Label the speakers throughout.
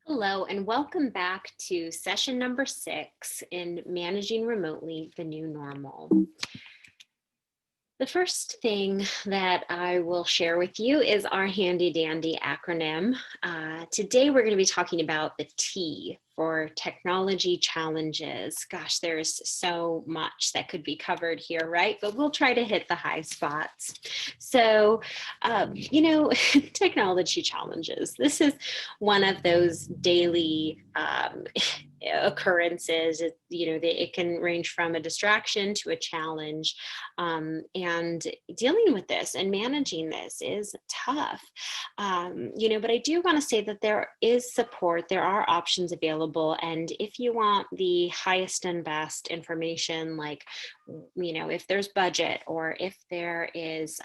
Speaker 1: Hello, and welcome back to session number 6 in Managing Remotely, the New Normal. The first thing that I will share with you is our handy dandy acronym. Today, we're going to be talking about the T for technology challenges. Gosh, there's so much that could be covered here, right? But we'll try to hit the high spots. So, technology challenges. This is one of those daily occurrences. It can range from a distraction to a challenge, and dealing with this and managing this is tough. But I do want to say that there is support, there are options available. And if you want the highest and best information, like, if there's budget or if there is,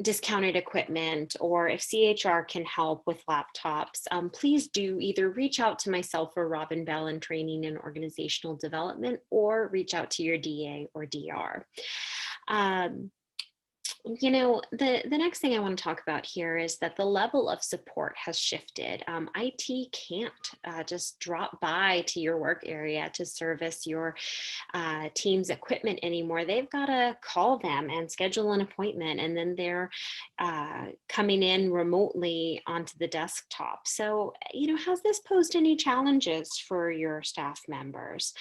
Speaker 1: discounted equipment, or if CHR can help with laptops, please do either reach out to myself or Robin Bell in training and organizational development, or reach out to your DA or DR. The next thing I want to talk about here is that the level of support has shifted. IT can't just drop by to your work area to service your team's equipment anymore. They've got to call them and schedule an appointment, and then they're coming in remotely onto the desktop. So, has this posed any challenges for your staff members?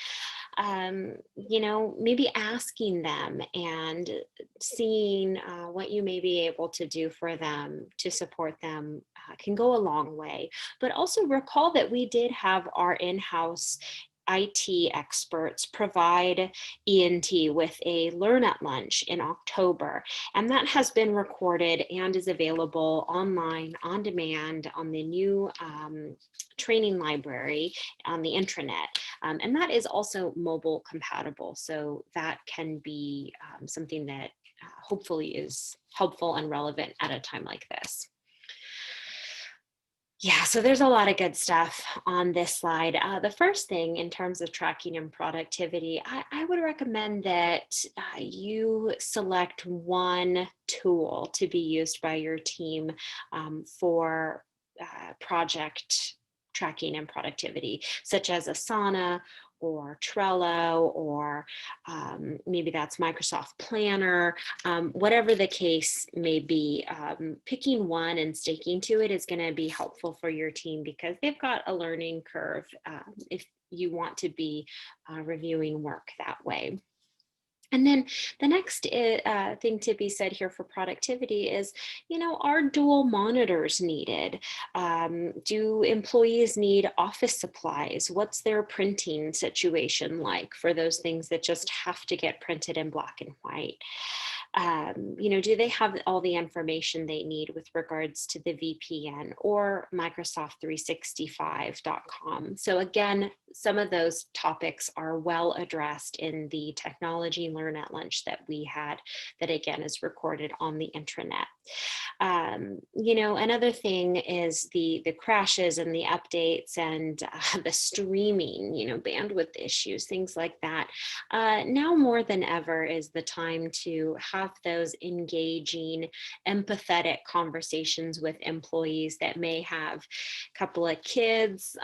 Speaker 1: Maybe asking them and seeing what you may be able to do for them to support them can go a long way. But also recall that we did have our in-house IT experts provide ENT with a Learn at Lunch in October, and that has been recorded and is available online on demand on the new training library on the intranet. And that is also mobile compatible, so that can be something that hopefully is helpful and relevant at a time like this. Yeah, so there's a lot of good stuff on this slide. The first thing in terms of tracking and productivity, I would recommend that you select one tool to be used by your team for project tracking and productivity, such as Asana or Trello, or maybe that's Microsoft Planner. Whatever the case may be, picking one and sticking to it is going to be helpful for your team, because they've got a learning curve if you want to be reviewing work that way. And then the next thing to be said here for productivity is, are dual monitors needed? Do employees need office supplies? What's their printing situation like for those things that just have to get printed in black and white? Do they have all the information they need with regards to the VPN or Microsoft365.com? So again, some of those topics are well addressed in the technology Learn at Lunch that we had, that again is recorded on the intranet. Another thing is the crashes and the updates and the streaming, bandwidth issues, things like that. Now more than ever is the time to have those engaging, empathetic conversations with employees that may have a couple of kids,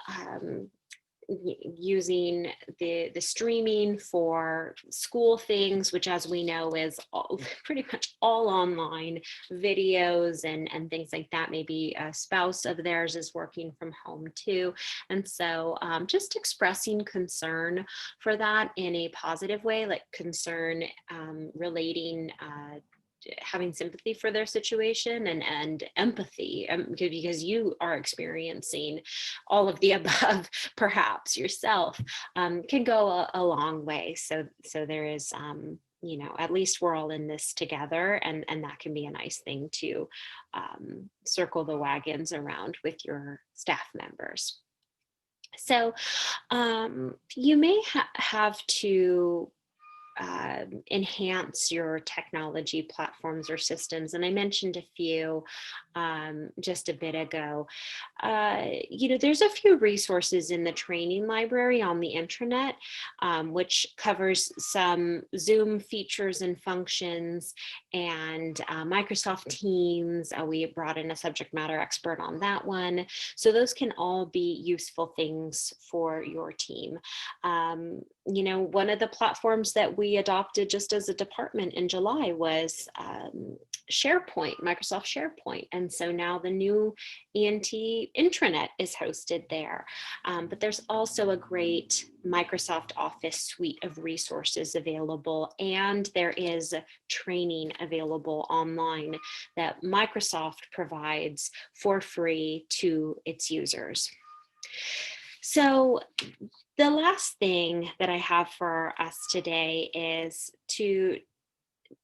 Speaker 1: using the streaming for school things, which, as we know, is pretty much all online videos and things like that. Maybe a spouse of theirs is working from home too. And so just expressing concern for that in a positive way, like concern relating having sympathy for their situation and empathy, because you are experiencing all of the above perhaps yourself, can go a long way. So there is at least we're all in this together, and that can be a nice thing to circle the wagons around with your staff members. So you may have to enhance your technology platforms or systems. And I mentioned a few just a bit ago. There's a few resources in the training library on the intranet, which covers some Zoom features and functions and Microsoft Teams. We brought in a subject matter expert on that one. So those can all be useful things for your team. One of the platforms that we adopted just as a department in July was SharePoint, Microsoft SharePoint. And so now the new ENT intranet is hosted there. But there's also a great Microsoft Office suite of resources available, and there is training available online that Microsoft provides for free to its users. So the last thing that I have for us today is to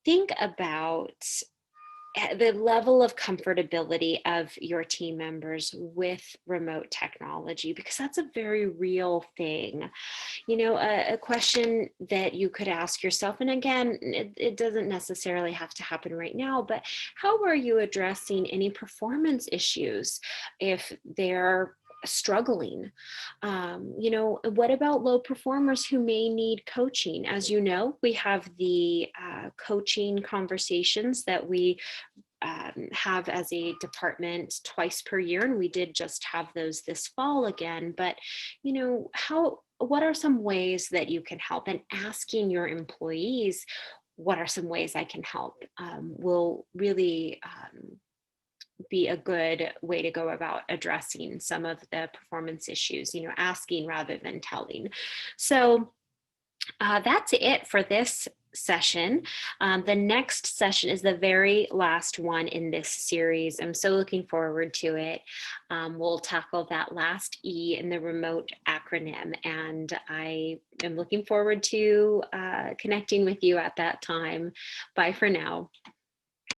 Speaker 1: think about the level of comfortability of your team members with remote technology, because that's a very real thing. A question that you could ask yourself, and again, it doesn't necessarily have to happen right now, but how are you addressing any performance issues if they're struggling? What about low performers who may need coaching? As you know, we have the coaching conversations that we have as a department twice per year, and we did just have those this fall again. But what are some ways that you can help? And asking your employees, what are some ways I can help, will really be a good way to go about addressing some of the performance issues, asking rather than telling. So that's it for this session. The next session is the very last one in this series. I'm so looking forward to it. We'll tackle that last E in the remote acronym, and I am looking forward to connecting with you at that time. Bye for now.